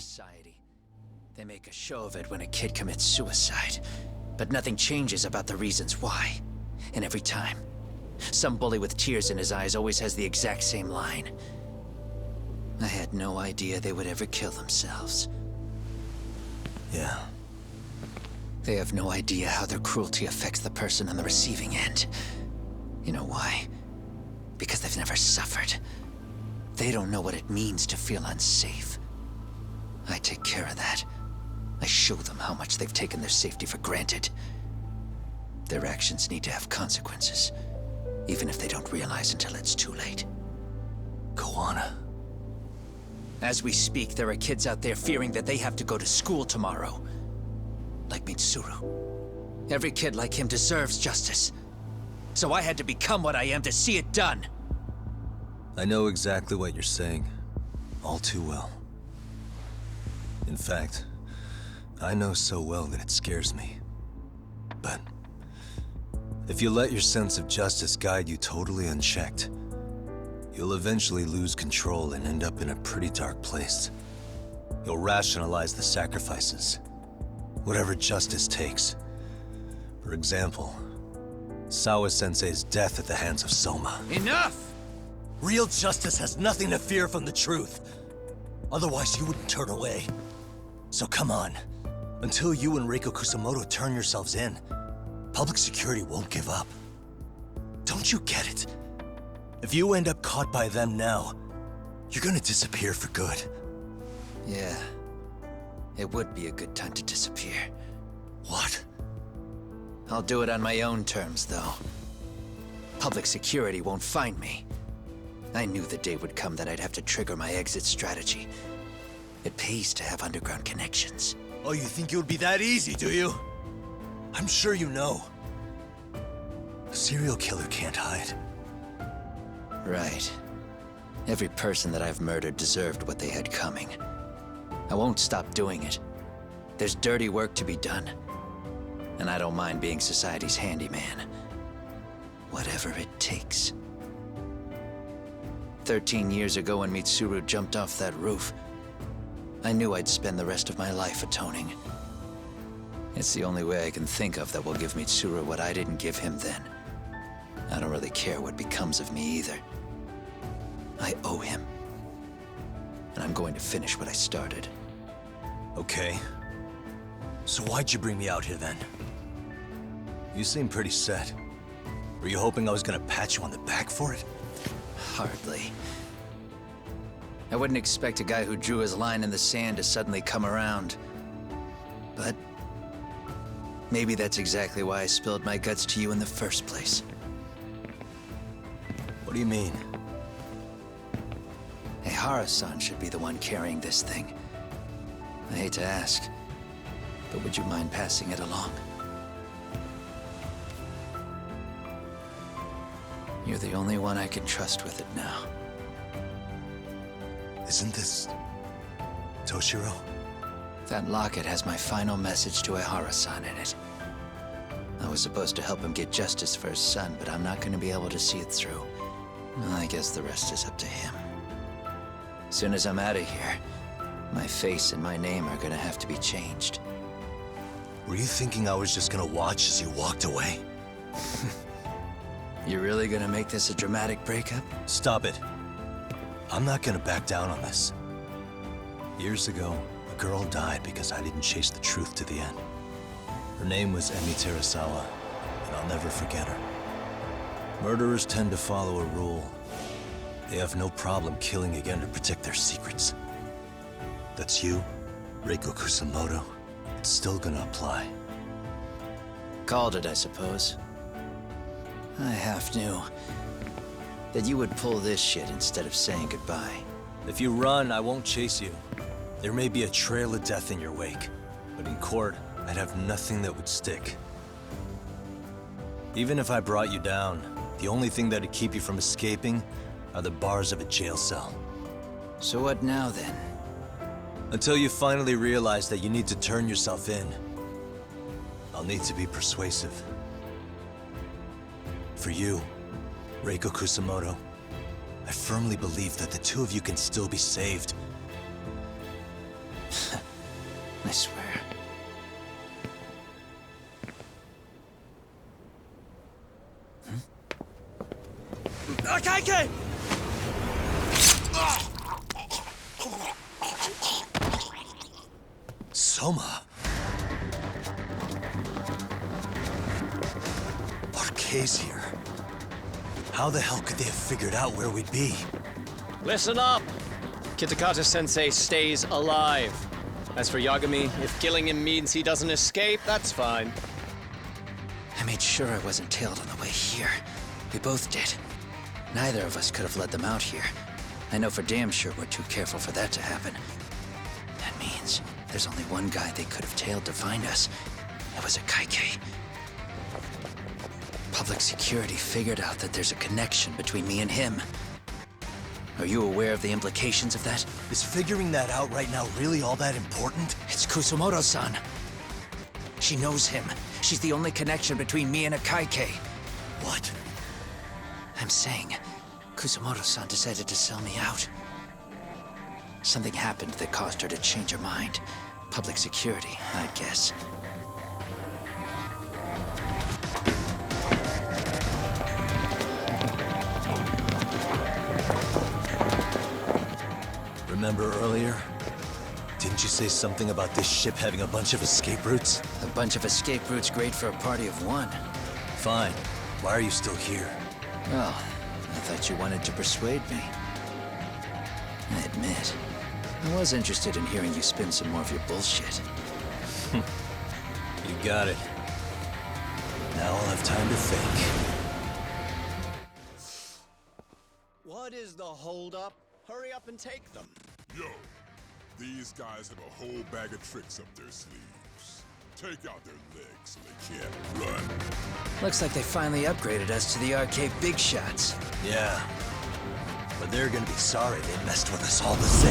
society. They make a show of it when a kid commits suicide, but nothing changes about the reasons why. And every time, some bully with tears in his eyes always has the exact same line. I had no idea they would ever kill themselves. Yeah. They have no idea how their cruelty affects the person on the receiving end. You know why? Because they've never suffered. They don't know what it means to feel unsafe. I take care of that. I show them how much they've taken their safety for granted. Their actions need to have consequences, even if they don't realize until it's too late. Go on. As we speak, there are kids out there fearing that they have to go to school tomorrow. Like Mitsuru. Every kid like him deserves justice. So I had to become what I am to see it done. I know exactly what you're saying. All too well. In fact, I know so well that it scares me. But if you let your sense of justice guide you totally unchecked, you'll eventually lose control and end up in a pretty dark place. You'll rationalize the sacrifices, whatever justice takes. For example, Sawa-sensei's death at the hands of Soma. Enough! Real justice has nothing to fear from the truth. Otherwise, you wouldn't turn away. So come on. Until you and Reiko Kusamoto turn yourselves in, public security won't give up. Don't you get it? If you end up caught by them now, you're gonna disappear for good. Yeah. It would be a good time to disappear. What? I'll do it on my own terms, though. Public security won't find me. I knew the day would come that I'd have to trigger my exit strategy. It pays to have underground connections. Oh, you think it would be that easy, do you? I'm sure you know. A serial killer can't hide. Right. Every person that I've murdered deserved what they had coming. I won't stop doing it. There's dirty work to be done. And I don't mind being society's handyman. Whatever it takes. 13 years ago when Mitsuru jumped off that roof, I knew I'd spend the rest of my life atoning. It's the only way I can think of that will give Mitsuru what I didn't give him then. I don't really care what becomes of me either. I owe him. And I'm going to finish what I started. Okay. So why'd you bring me out here then? You seem pretty set. Were you hoping I was gonna pat you on the back for it? Hardly. I wouldn't expect a guy who drew his line in the sand to suddenly come around. But maybe that's exactly why I spilled my guts to you in the first place. What do you mean? Ehara-san should be the one carrying this thing. I hate to ask, but would you mind passing it along? You're the only one I can trust with it now. Isn't this Toshiro? That locket has my final message to Ehara-san in it. I was supposed to help him get justice for his son, but I'm not going to be able to see it through. I guess the rest is up to him. As soon as I'm out of here, my face and my name are going to have to be changed. Were you thinking I was just gonna watch as you walked away? You're really going to make this a dramatic breakup? Stop it. I'm not gonna back down on this. Years ago, a girl died because I didn't chase the truth to the end. Her name was Emi Terasawa, and I'll never forget her. Murderers tend to follow a rule. They have no problem killing again to protect their secrets. That's you, Reiko Kusamoto. It's still gonna apply. Called it, I suppose. I half knew that you would pull this shit instead of saying goodbye. If you run, I won't chase you. There may be a trail of death in your wake, but in court, I'd have nothing that would stick. Even if I brought you down, the only thing that'd keep you from escaping are the bars of a jail cell. So what now, then? Until you finally realize that you need to turn yourself in, I'll need to be persuasive. For you, Reiko Kusamoto, I firmly believe that the two of you can still be saved. I swear. Akaike! Soma. Arcay's here. How the hell could they have figured out where we'd be? Listen up! Kitakata-sensei stays alive. As for Yagami, if killing him means he doesn't escape, that's fine. I made sure I wasn't tailed on the way here. We both did. Neither of us could have led them out here. I know for damn sure we're too careful for that to happen. That means there's only one guy they could have tailed to find us. It was a Kaike. Public security figured out that there's a connection between me and him. Are you aware of the implications of that? Is figuring that out right now really all that important? It's Kusumoto-san. She knows him. She's the only connection between me and a Kaike. What? I'm saying, Kusumoto-san decided to sell me out. Something happened that caused her to change her mind. Public security, I guess. Remember earlier? Didn't you say something about this ship having a bunch of escape routes? A bunch of escape routes great for a party of one. Fine. Why are you still here? Well, I thought you wanted to persuade me. I admit, I was interested in hearing you spin some more of your bullshit. You got it. Now I'll have time to think. What is the holdup? Hurry up and take them. Yo, these guys have a whole bag of tricks up their sleeves. Take out their legs so they can't run. Looks like they finally upgraded us to the arcade big shots. Yeah. But they're gonna be sorry they messed with us all the same.